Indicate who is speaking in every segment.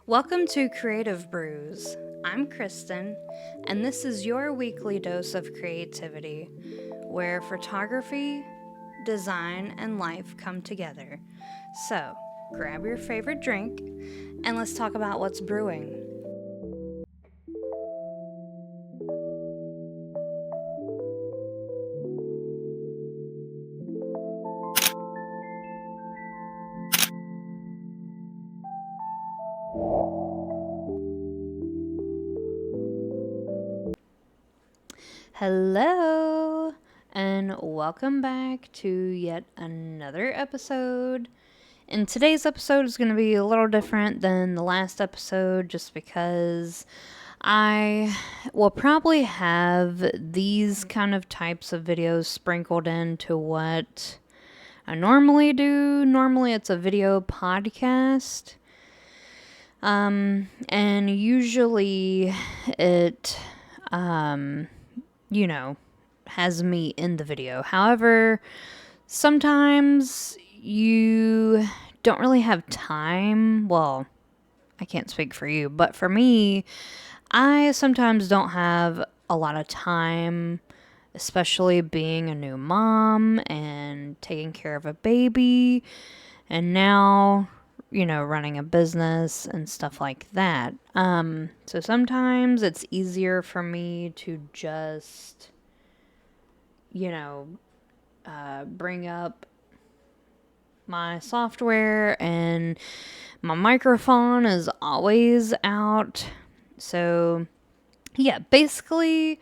Speaker 1: Welcome to Creative Brews. I'm Kristen, and this is your weekly dose of creativity, where photography, design, and life come together. So, grab your favorite drink, and let's talk about what's brewing. Hello, and welcome back to yet another episode. And today's episode is going to be a little different than the last episode just because I will probably have these kind of types of videos sprinkled into what I normally do. Normally it's a video podcast. And usually it, has me in the video. However, sometimes you don't really have time. Well, I can't speak for you, but for me, I sometimes don't have a lot of time, especially being a new mom and taking care of a baby, and now, running a business and stuff like that. So sometimes it's easier for me to just, bring up my software, and my microphone is always out. So, yeah, basically,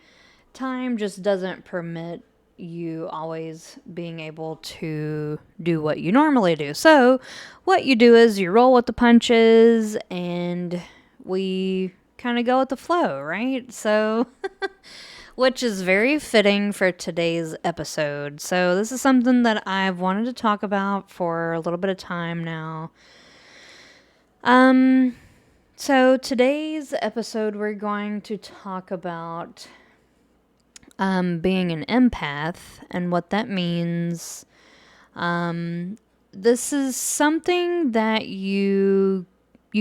Speaker 1: time just doesn't permit you always being able to do what you normally do. So, what you do is you roll with the punches, and we kind of go with the flow, right? So, which is very fitting for today's episode. So, this is something that I've wanted to talk about for a little bit of time now. So today's episode, we're going to talk about being an empath and what that means. This is something that you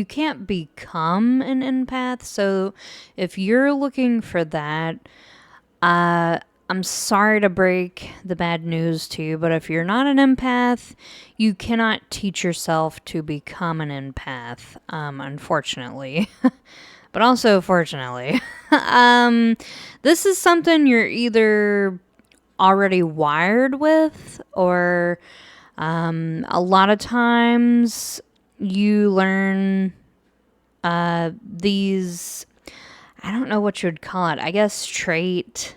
Speaker 1: can't become an empath. So if you're looking for that, I'm sorry to break the bad news to you, but if you're not an empath, you cannot teach yourself to become an empath, unfortunately. But also, fortunately. This is something you're either already wired with, or a lot of times you learn these, I don't know what you would call it, I guess trait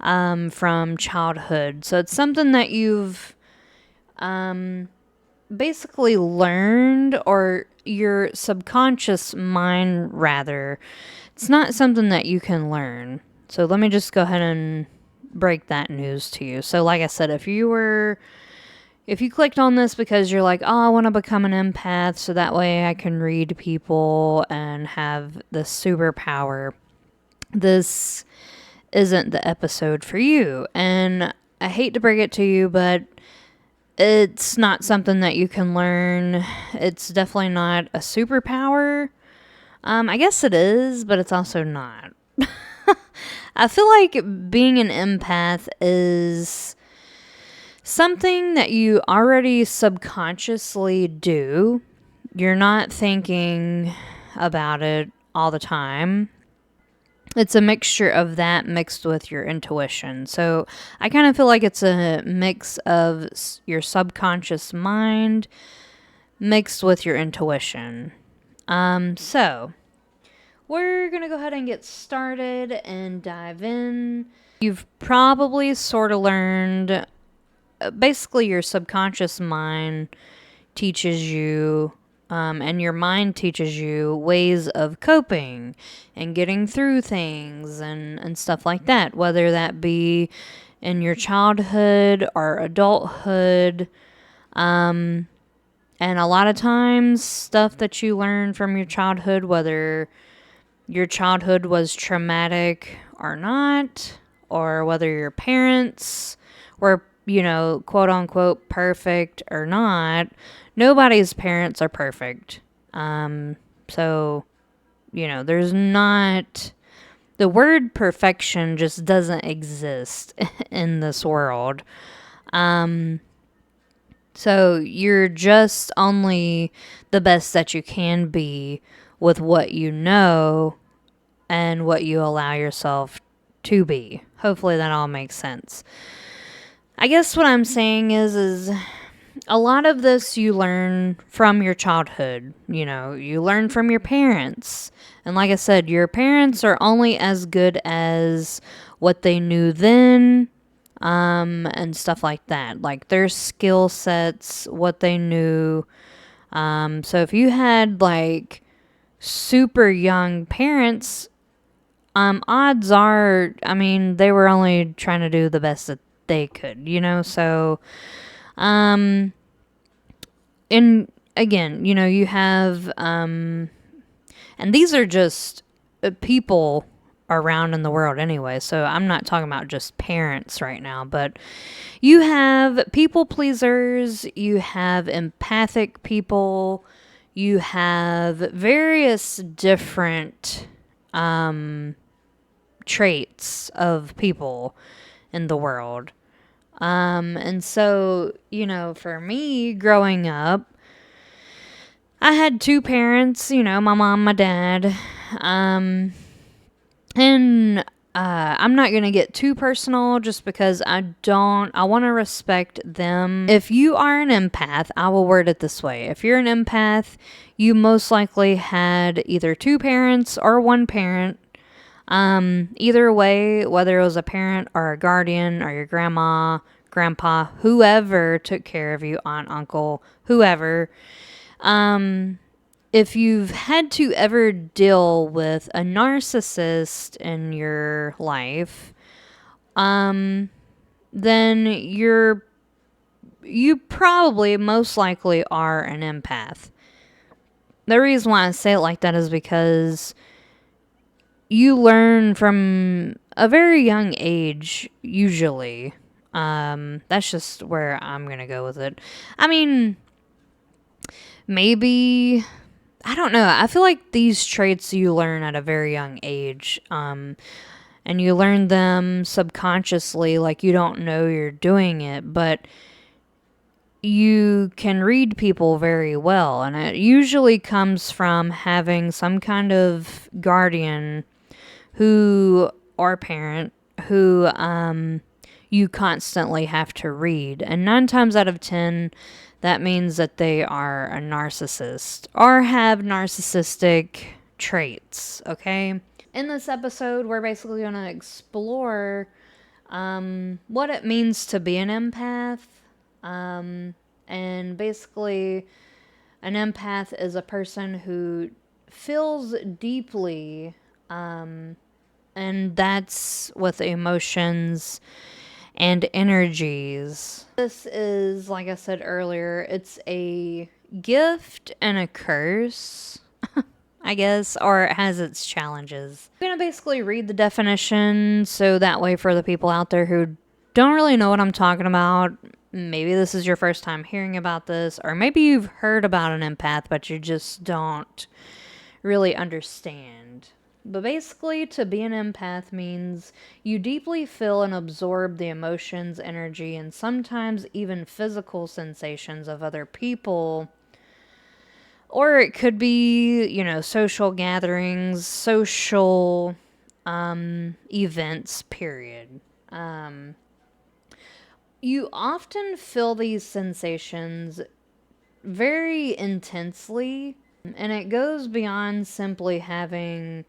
Speaker 1: from childhood. So it's something that you've basically learned, or your subconscious mind, rather. It's not something that you can learn. So let me just go ahead and break that news to you. So like I said, if you clicked on this because you're like, oh, I want to become an empath so that way I can read people and have this superpower, this isn't the episode for you. And I hate to break it to you, but it's not something that you can learn. It's definitely not a superpower. I guess it is, but it's also not. I feel like being an empath is something that you already subconsciously do. You're not thinking about it all the time. It's a mixture of that mixed with your intuition. So I kind of feel like it's a mix of your subconscious mind mixed with your intuition. So we're going to go ahead and get started and dive in. You've probably sort of learned, basically your subconscious mind teaches you, and your mind teaches you ways of coping and getting through things and stuff like that, whether that be in your childhood or adulthood. And a lot of times, stuff that you learn from your childhood, whether your childhood was traumatic or not, or whether your parents were, quote unquote, perfect or not. Nobody's parents are perfect. So, there's not, the word perfection just doesn't exist in this world. So you're just only the best that you can be with what you know and what you allow yourself to be. Hopefully that all makes sense. I guess what I'm saying is a lot of this you learn from your childhood. You learn from your parents. And like I said, your parents are only as good as what they knew then, and stuff like that. Like their skill sets, what they knew. So if you had like super young parents, odds are, they were only trying to do the best that they could, So, and again, you have, and these are just people around in the world anyway. So I'm not talking about just parents right now, but you have people pleasers, you have empathic people, you have various different traits of people in the world. And so, for me growing up, I had two parents, my mom, my dad. And I'm not going to get too personal just because I want to respect them. If you are an empath, I will word it this way. If you're an empath, you most likely had either two parents or one parent. Either way, whether it was a parent or a guardian or your grandma, grandpa, whoever took care of you, aunt, uncle, whoever. If you've had to ever deal with a narcissist in your life, then you probably most likely are an empath. The reason why I say it like that is because you learn from a very young age, usually. That's just where I'm going to go with it. Maybe, I don't know. I feel like these traits you learn at a very young age. And you learn them subconsciously, like you don't know you're doing it, but you can read people very well. And it usually comes from having some kind of guardian or parent who you constantly have to read. And 9 times out of 10, that means that they are a narcissist or have narcissistic traits, okay? In this episode, we're basically going to explore what it means to be an empath. And basically, an empath is a person who feels deeply, and that's with emotions and energies. This is, like I said earlier, it's a gift and a curse, I guess, or it has its challenges. I'm going to basically read the definition so that way for the people out there who don't really know what I'm talking about, maybe this is your first time hearing about this, or maybe you've heard about an empath but you just don't really understand. But basically, to be an empath means you deeply feel and absorb the emotions, energy, and sometimes even physical sensations of other people. Or it could be, social gatherings, social events, period. You often feel these sensations very intensely, and it goes beyond simply having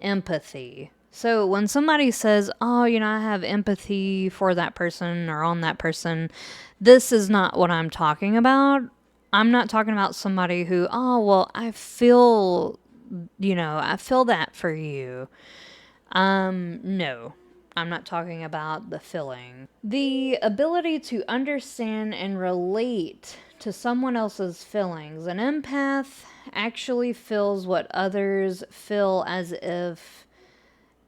Speaker 1: empathy. So when somebody says, oh, I have empathy for that person or on that person, this is not what I'm talking about. I'm not talking about somebody who, oh, well, I feel that for you. No, I'm not talking about the feeling. The ability to understand and relate to someone else's feelings. An empath actually feels what others feel as if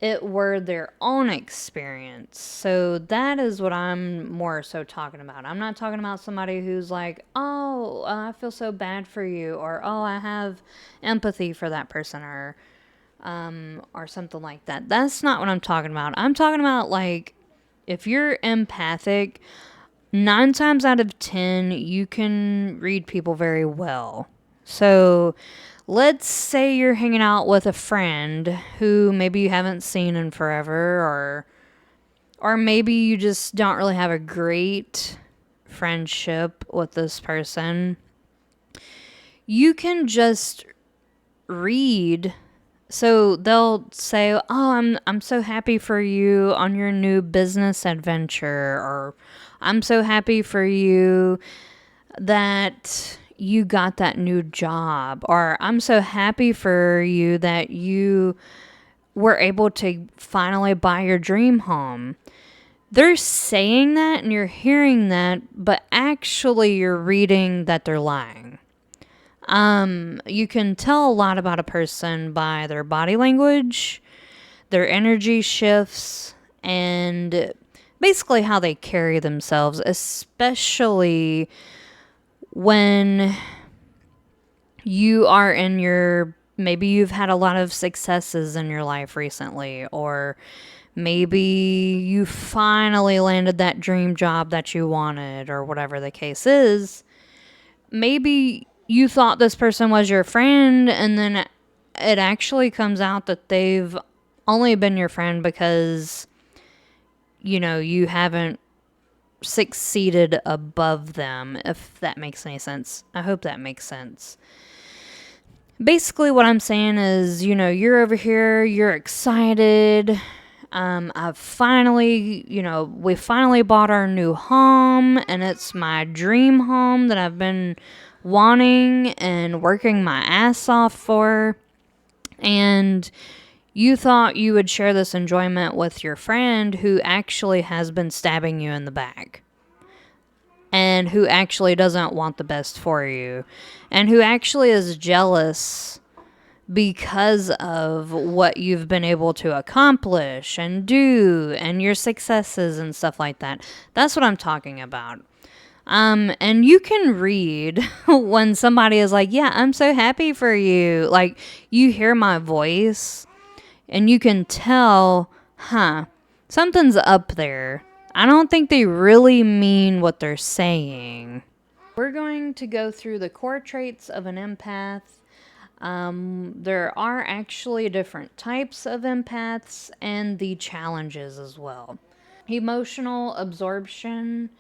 Speaker 1: it were their own experience. So that is what I'm more so talking about. I'm not talking about somebody who's like, oh, I feel so bad for you, or oh, I have empathy for that person, or something like that. That's not what I'm talking about. I'm talking about, like, if you're empathic, 9 times out of 10, you can read people very well. So let's say you're hanging out with a friend who maybe you haven't seen in forever, or maybe you just don't really have a great friendship with this person. You can just read. So they'll say, "Oh, I'm so happy for you on your new business adventure," or "I'm so happy for you that you got that new job," or "I'm so happy for you that you were able to finally buy your dream home." They're saying that and you're hearing that, but actually you're reading that they're lying. You can tell a lot about a person by their body language, their energy shifts, and basically how they carry themselves, especially when you are in your, maybe you've had a lot of successes in your life recently, or maybe you finally landed that dream job that you wanted, or whatever the case is. Maybe you thought this person was your friend, and then it actually comes out that they've only been your friend because, you haven't succeeded above them, if that makes any sense. I hope that makes sense. Basically, what I'm saying is, you're over here, you're excited. I've finally, we finally bought our new home, and it's my dream home that I've been wanting and working my ass off for. And you thought you would share this enjoyment with your friend who actually has been stabbing you in the back, and who actually doesn't want the best for you, and who actually is jealous because of what you've been able to accomplish and do, and your successes and stuff like that. That's what I'm talking about. And you can read when somebody is like, yeah, I'm so happy for you. Like, you hear my voice and you can tell, something's up there. I don't think they really mean what they're saying. We're going to go through the core traits of an empath. There are actually different types of empaths and the challenges as well. Emotional absorption.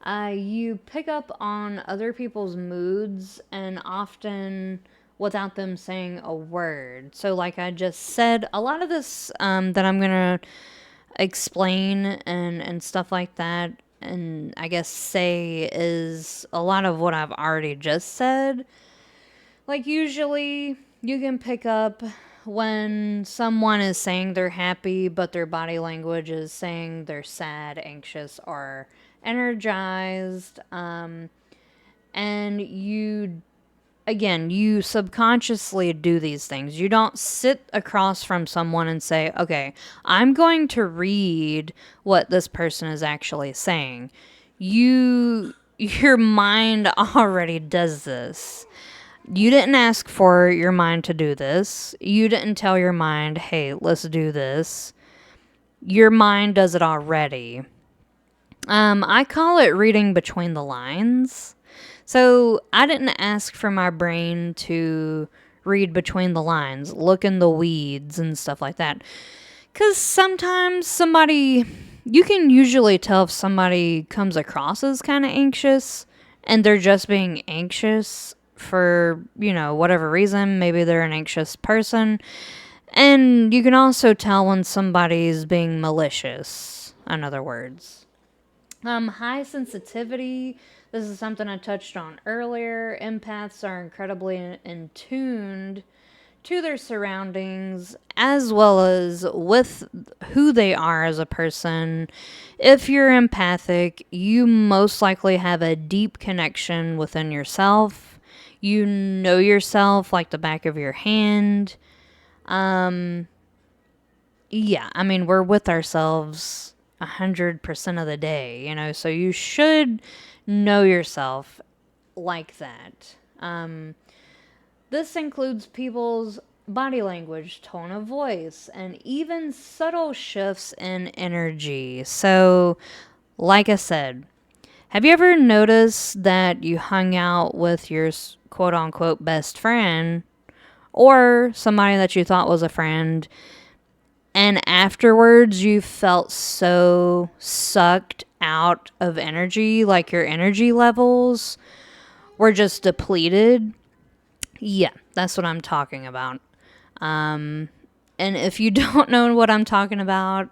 Speaker 1: You pick up on other people's moods, and often without them saying a word. So like I just said, a lot of this that I'm going to explain and stuff like that, and I guess say, is a lot of what I've already just said. Like, usually you can pick up when someone is saying they're happy, but their body language is saying they're sad, anxious, or energized. And you subconsciously do these things. You don't sit across from someone and say, okay, I'm going to read what this person is actually saying. Your mind already does this. You didn't ask for your mind to do this. You didn't tell your mind, hey, let's do this. Your mind does it already. I call it reading between the lines. So I didn't ask for my brain to read between the lines, look in the weeds and stuff like that. Because sometimes you can usually tell if somebody comes across as kind of anxious and they're just being anxious for, whatever reason. Maybe they're an anxious person. And you can also tell when somebody's being malicious, in other words. High sensitivity. This is something I touched on earlier. Empaths are incredibly in tuned to their surroundings, as well as with who they are as a person. If you're empathic, you most likely have a deep connection within yourself. You know yourself like the back of your hand. yeah, I mean, we're with ourselves 100% of the day, you know, so you should know yourself like that. This includes people's body language, tone of voice, and even subtle shifts in energy. So, like I said, have you ever noticed that you hung out with your quote unquote best friend or somebody that you thought was a friend, and afterwards you felt so sucked out of energy, like your energy levels were just depleted? Yeah, that's what I'm talking about. And if you don't know what I'm talking about,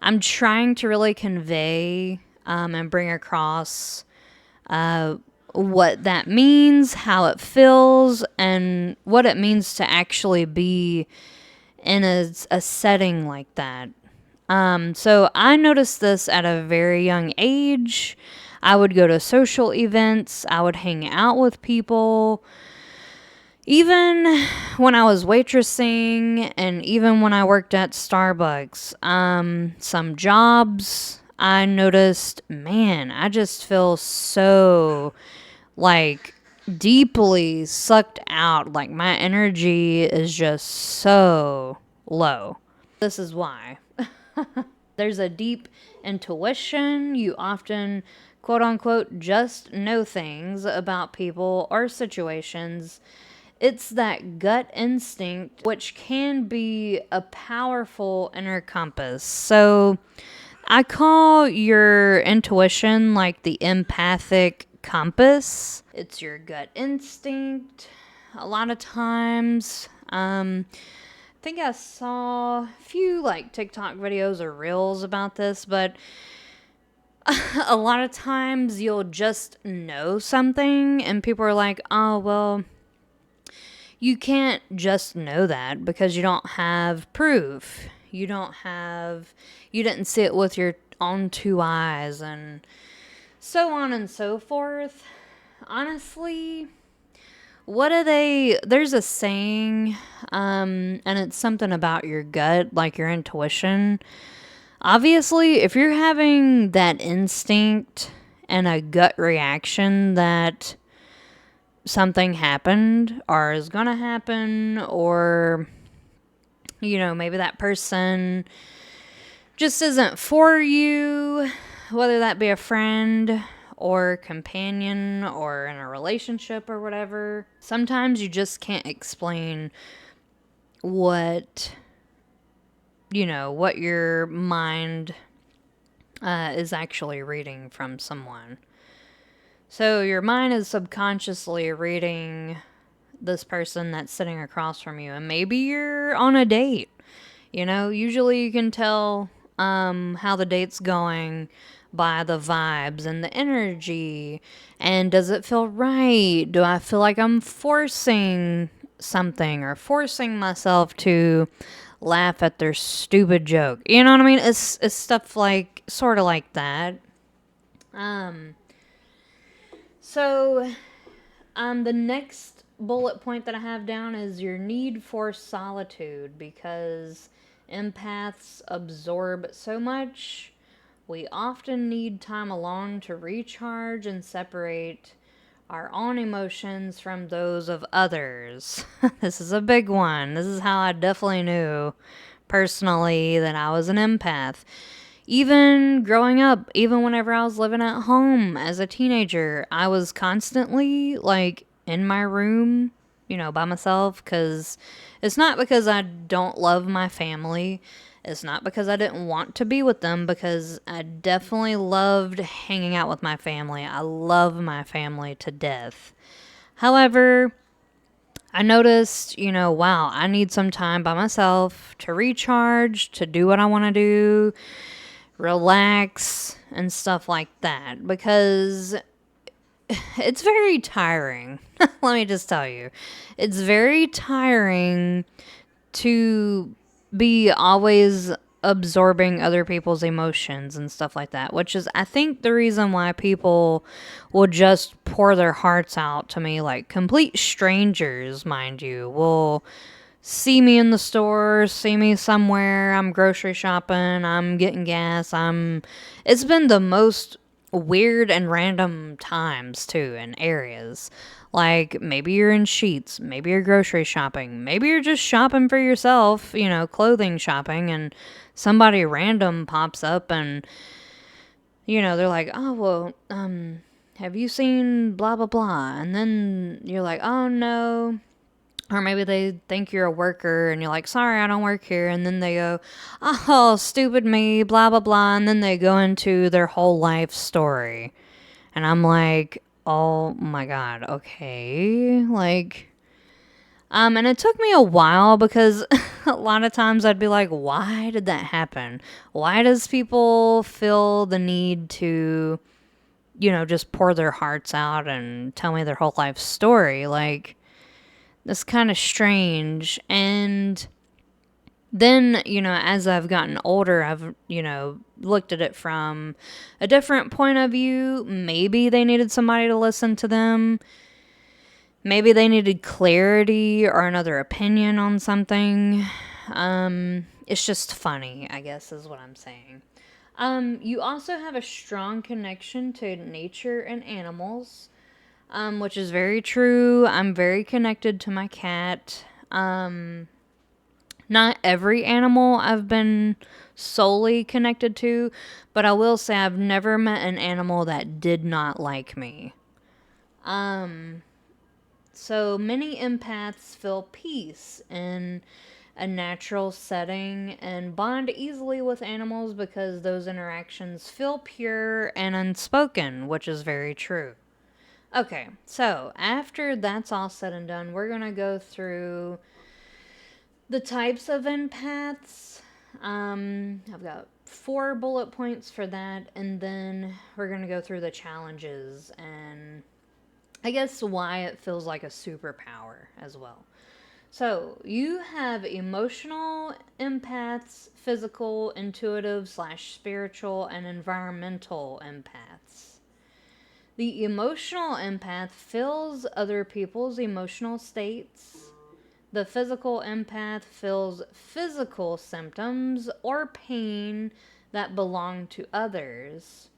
Speaker 1: I'm trying to really convey and bring across what that means, how it feels, and what it means to actually be in a setting like that. So I noticed this at a very young age. I would go to social events, I would hang out with people. Even when I was waitressing and even when I worked at Starbucks, some jobs, I noticed, man, I just feel so like deeply sucked out. Like my energy is just so low. This is why. There's a deep intuition. You often, quote unquote, just know things about people or situations. It's that gut instinct, which can be a powerful inner compass. So I call your intuition like the empathic compass. It's your gut instinct. A lot of times, I think I saw a few like TikTok videos or reels about this, but a lot of times you'll just know something and people are like, oh, well, you can't just know that because you don't have proof. You didn't see it with your own two eyes and so on and so forth. Honestly, there's a saying, and it's something about your gut, like your intuition. Obviously, if you're having that instinct and a gut reaction that something happened or is gonna happen, or, you know, maybe that person just isn't for you, whether that be a friend or companion or in a relationship or whatever. Sometimes you just can't explain what, what your mind is actually reading from someone. So your mind is subconsciously reading this person that's sitting across from you, and maybe you're on a date. Usually you can tell how the date's going by the vibes and the energy. And does it feel right? Do I feel like I'm forcing something or forcing myself to laugh at their stupid joke? You know what I mean? It's stuff like, sort of like that. So the next bullet point that I have down is your need for solitude, because empaths absorb so much. We often need time alone to recharge and separate our own emotions from those of others. This is a big one. This is how I definitely knew personally that I was an empath. Even growing up, even whenever I was living at home as a teenager, I was constantly like in my room, by myself, because it's not because I don't love my family. It's not because I didn't want to be with them, because I definitely loved hanging out with my family. I love my family to death. However, I noticed, wow, I need some time by myself to recharge, to do what I want to do, relax, and stuff like that, because it's very tiring. Let me just tell you. It's very tiring to be always absorbing other people's emotions and stuff like that, which is, I think, the reason why people will just pour their hearts out to me, like complete strangers, mind you, will see me in the store, see me somewhere, I'm grocery shopping, I'm getting gas, it's been the most weird and random times too in areas. Like maybe you're in Sheets, maybe you're grocery shopping, maybe you're just shopping for yourself, clothing shopping, and somebody random pops up and they're like, "Oh, well, have you seen blah blah blah?" And then you're like, "Oh no." Or maybe they think you're a worker and you're like, sorry, I don't work here. And then they go, oh, stupid me, blah, blah, blah. And then they go into their whole life story. And I'm like, oh my God, okay. And it took me a while because a lot of times I'd be like, why did that happen? Why does people feel the need to, just pour their hearts out and tell me their whole life story? Like, that's kind of strange. And then, as I've gotten older, I've, looked at it from a different point of view. Maybe they needed somebody to listen to them. Maybe they needed clarity or another opinion on something. It's just funny, I guess, is what I'm saying. You also have a strong connection to nature and animals. Which is very true. I'm very connected to my cat. Not every animal I've been solely connected to, but I will say I've never met an animal that did not like me. So many empaths feel peace in a natural setting and bond easily with animals because those interactions feel pure and unspoken, which is very true. Okay, so after that's all said and done, we're going to go through the types of empaths. I've got 4 bullet points for that, and then we're going to go through the challenges and I guess why it feels like a superpower as well. So, you have emotional empaths, physical, intuitive / spiritual, and environmental empaths. The emotional empath feels other people's emotional states. The physical empath feels physical symptoms or pain that belong to others.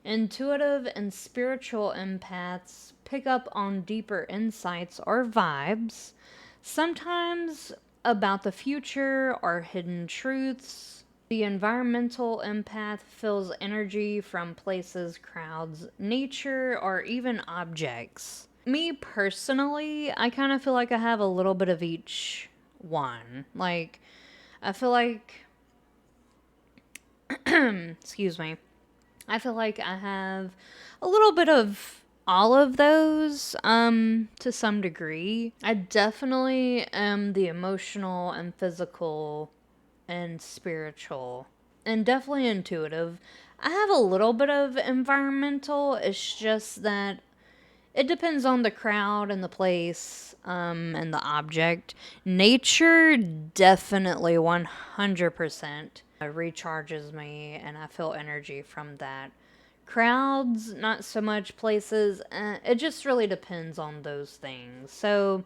Speaker 1: Intuitive and spiritual empaths pick up on deeper insights or vibes, sometimes about the future or hidden truths. The environmental empath feels energy from places, crowds, nature, or even objects. Me personally, I kind of feel like I have a little bit of each one. Like, I feel like, excuse me, I feel like I have a little bit of all of those to some degree. I definitely am the emotional and physical and spiritual and definitely intuitive. I have a little bit of environmental. It's just that it depends on the crowd and the place and the object. Nature definitely 100% recharges me and I feel energy from that. Crowds, not so much. Places, it just really depends on those things. So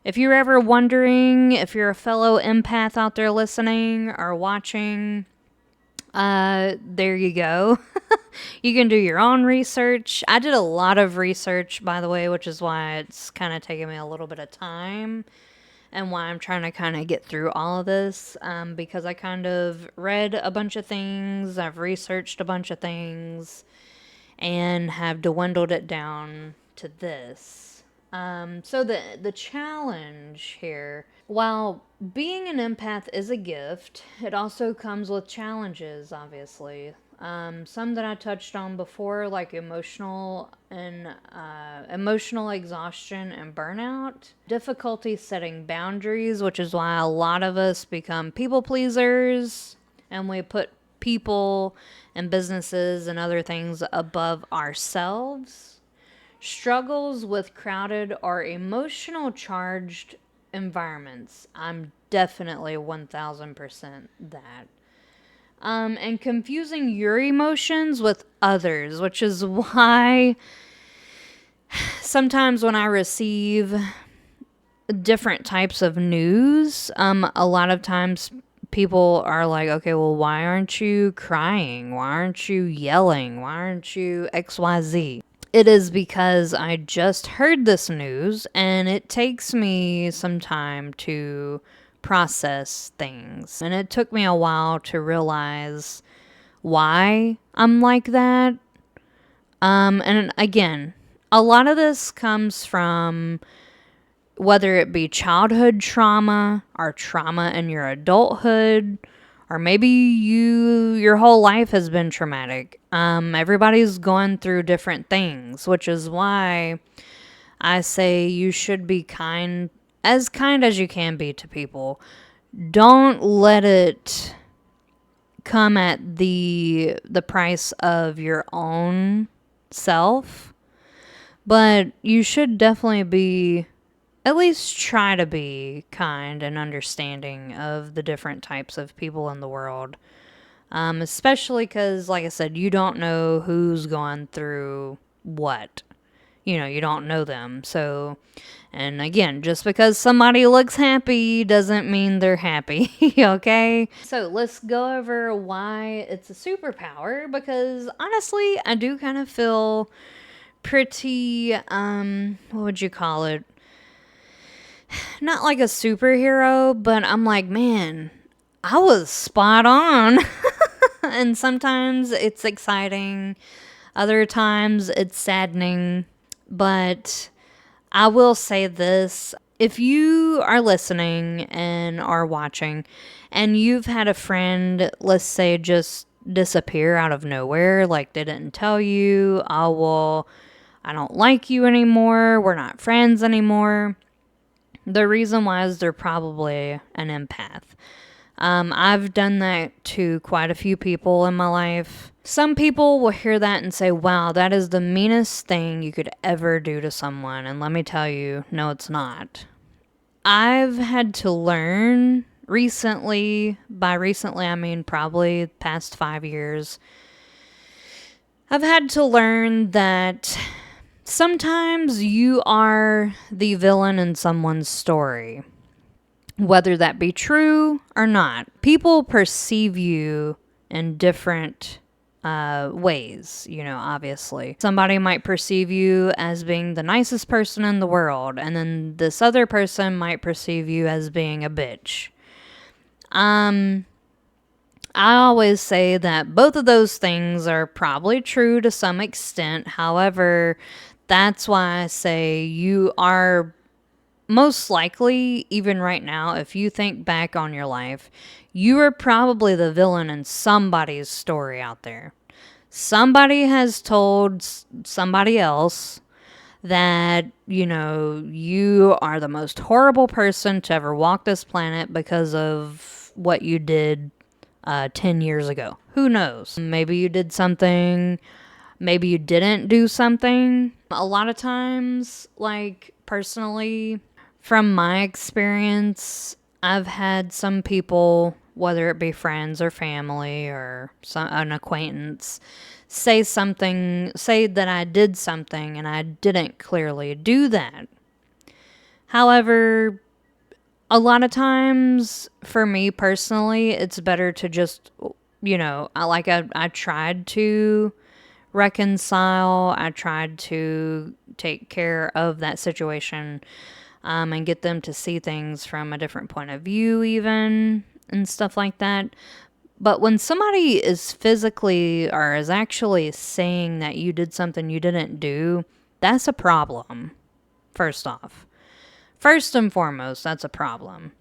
Speaker 1: if you're ever wondering if you're a fellow empath out there listening or watching, there you go. You can do your own research. I did a lot of research, by the way, which is why it's kind of taking me a little bit of time and why I'm trying to kind of get through all of this, because I kind of read a bunch of things, I've researched a bunch of things, and have dwindled it down to this. So the challenge here, while being an empath is a gift, it also comes with challenges, obviously. Some that I touched on before, like emotional exhaustion and burnout, difficulty setting boundaries, which is why a lot of us become people pleasers and we put people and businesses and other things above ourselves. Struggles with crowded or emotional charged environments. I'm definitely 1000% that. And confusing your emotions with others, which is why sometimes when I receive different types of news. A lot of times people are like, okay, well, why aren't you crying? Why aren't you yelling? Why aren't you XYZ? It is because I just heard this news and it takes me some time to process things. And it took me a while to realize why I'm like that. And again, a lot of this comes from whether it be childhood trauma or trauma in your adulthood, or maybe your whole life has been traumatic. Everybody's going through different things, which is why I say you should be kind as you can be to people. Don't let it come at the price of your own self, but you should definitely be, at least try to be kind and understanding of the different types of people in the world. Especially because, like I said, you don't know who's going through what. You don't know them. So, and again, just because somebody looks happy doesn't mean they're happy, okay? So let's go over why it's a superpower, because honestly, I do kind of feel pretty, what would you call it? Not like a superhero, but I'm like, man, I was spot on. And sometimes it's exciting, other times it's saddening. But I will say this, if you are listening and are watching and you've had a friend, let's say, just disappear out of nowhere, like they didn't tell you, oh, well, I don't like you anymore, we're not friends anymore. The reason why is they're probably an empath. I've done that to quite a few people in my life. Some people will hear that and say, wow, that is the meanest thing you could ever do to someone. And let me tell you, no, it's not. I've had to learn recently, by recently I mean probably past 5 years, I've had to learn that sometimes you are the villain in someone's story. Whether that be true or not, people perceive you in different ways, obviously. Somebody might perceive you as being the nicest person in the world, and then this other person might perceive you as being a bitch. I always say that both of those things are probably true to some extent. However, that's why I say you are most likely, even right now, if you think back on your life, you are probably the villain in somebody's story out there. Somebody has told somebody else that, you are the most horrible person to ever walk this planet because of what you did 10 years ago. Who knows? Maybe you did something. Maybe you didn't do something. A lot of times, like personally, from my experience, I've had some people, whether it be friends or family or an acquaintance, say that I did something and I didn't clearly do that. However, a lot of times, for me personally, it's better to just, I tried to reconcile, I tried to take care of that situation, and get them to see things from a different point of view even, and stuff like that. But when somebody is physically or is actually saying that you did something you didn't do, that's a problem, first off. First and foremost, that's a problem.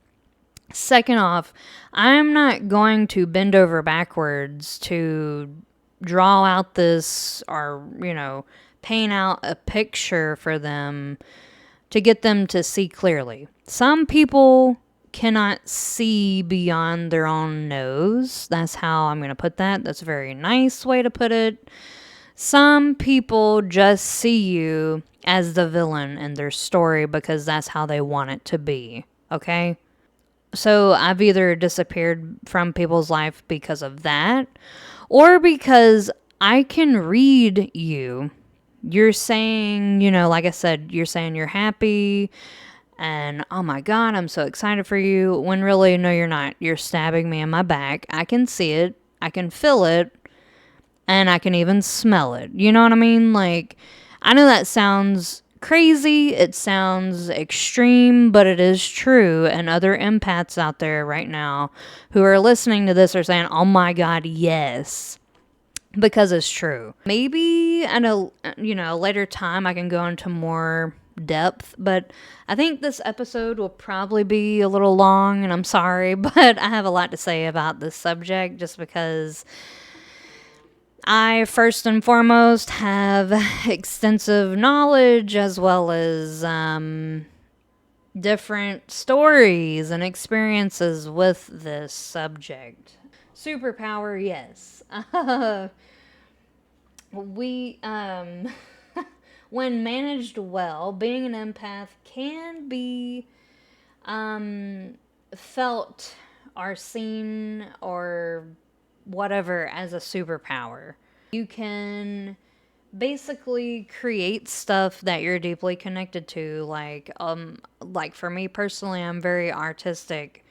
Speaker 1: Second off, I'm not going to bend over backwards to draw out this or, paint out a picture for them to get them to see clearly. Some people cannot see beyond their own nose. That's how I'm going to put that. That's a very nice way to put it. Some people just see you as the villain in their story because that's how they want it to be. Okay? So I've either disappeared from people's life because of that, or because I can read you. You're saying, like I said, you're saying you're happy, and oh my God, I'm so excited for you. When really, no, you're not. You're stabbing me in my back. I can see it, I can feel it, and I can even smell it. You know what I mean? Like, I know that sounds crazy, it sounds extreme, but it is true. And other empaths out there right now who are listening to this are saying, oh my God, yes. Because it's true. Maybe at a later time I can go into more depth, but I think this episode will probably be a little long, and I'm sorry, but I have a lot to say about this subject just because I first and foremost have extensive knowledge as well as different stories and experiences with this subject. Superpower, yes. we When managed well, being an empath can be felt or seen or whatever as a superpower. You can basically create stuff that you're deeply connected to, like for me personally, I'm very artistic.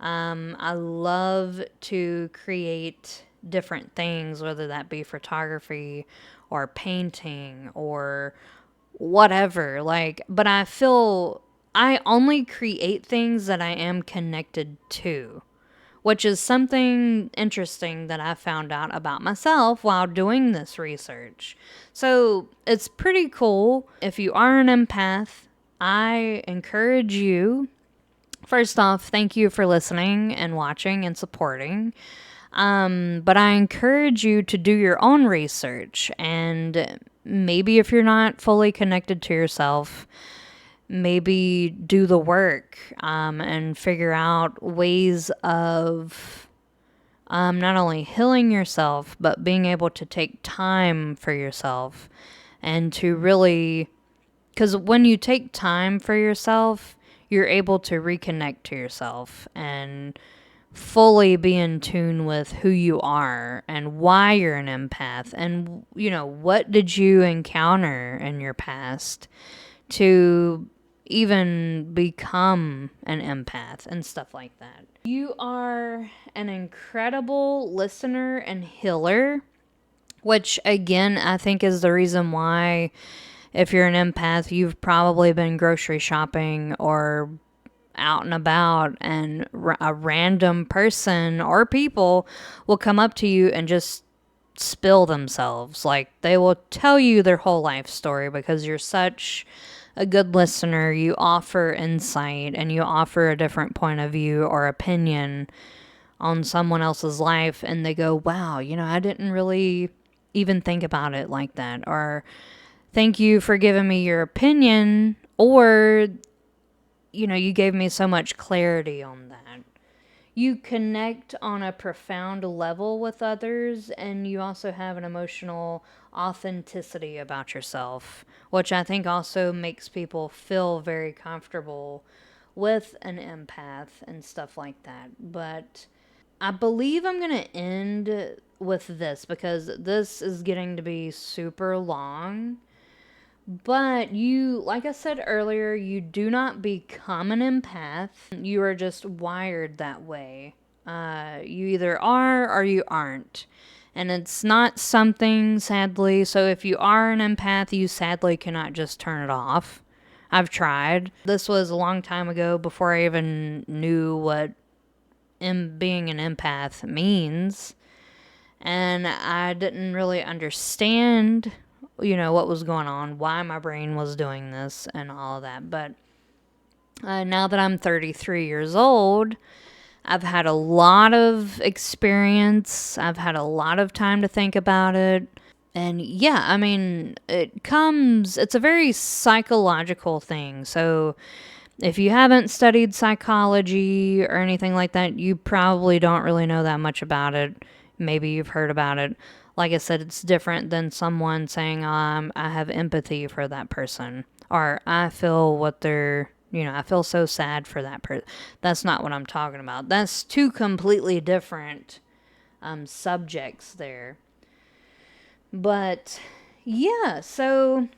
Speaker 1: I love to create different things, whether that be photography or painting or whatever. But I feel I only create things that I am connected to, which is something interesting that I found out about myself while doing this research. So it's pretty cool. If you are an empath, I encourage you. First off, thank you for listening and watching and supporting. But I encourage you to do your own research, and maybe if you're not fully connected to yourself, maybe do the work and figure out ways of not only healing yourself, but being able to take time for yourself and to really, because when you take time for yourself, you're able to reconnect to yourself and fully be in tune with who you are and why you're an empath and, what did you encounter in your past to even become an empath and stuff like that. You are an incredible listener and healer, which again, I think is the reason why if you're an empath, you've probably been grocery shopping or out and about, and a random person or people will come up to you and just spill themselves. Like, they will tell you their whole life story because you're such a good listener. You offer insight and you offer a different point of view or opinion on someone else's life, and they go, wow, I didn't really even think about it like that, or thank you for giving me your opinion, or you gave me so much clarity on that. You connect on a profound level with others, and you also have an emotional authenticity about yourself, which I think also makes people feel very comfortable with an empath and stuff like that. But I believe I'm going to end with this because this is getting to be super long. But like I said earlier, you do not become an empath. You are just wired that way. You either are or you aren't. And it's not something, sadly. So if you are an empath, you sadly cannot just turn it off. I've tried. This was a long time ago before I even knew what being an empath means. And I didn't really understand what was going on, why my brain was doing this and all of that. But now that I'm 33 years old, I've had a lot of experience. I've had a lot of time to think about it. And yeah, I mean, it's a very psychological thing. So if you haven't studied psychology or anything like that, you probably don't really know that much about it. Maybe you've heard about it. Like I said, it's different than someone saying, I have empathy for that person. Or I feel what they're, I feel so sad for that person. That's not what I'm talking about. That's two completely different subjects there. But yeah, so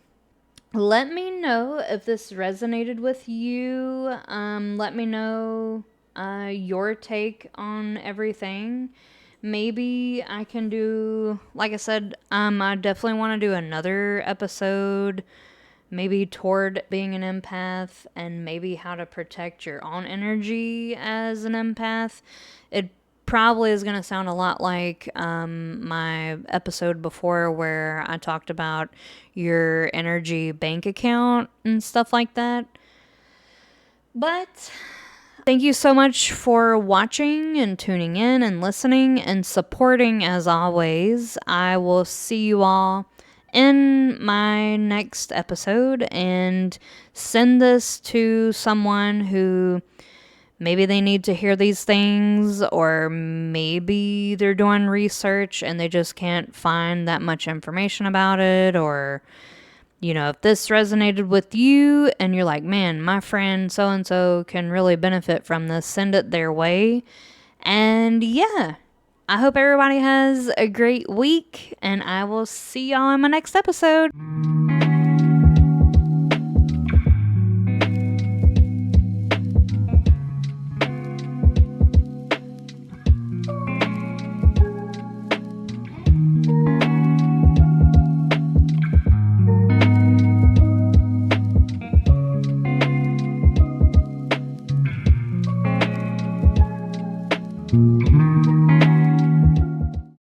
Speaker 1: Let me know if this resonated with you. Let me know your take on everything. Maybe I can do, like I said, I definitely want to do another episode, maybe toward being an empath and maybe how to protect your own energy as an empath. It probably is going to sound a lot like my episode before where I talked about your energy bank account and stuff like that. But thank you so much for watching and tuning in and listening and supporting as always. I will see you all in my next episode, and send this to someone who maybe they need to hear these things, or maybe they're doing research and they just can't find that much information about it, or if this resonated with you and you're like, man, my friend so and so can really benefit from this, send it their way. And yeah, I hope everybody has a great week, and I will see y'all in my next episode.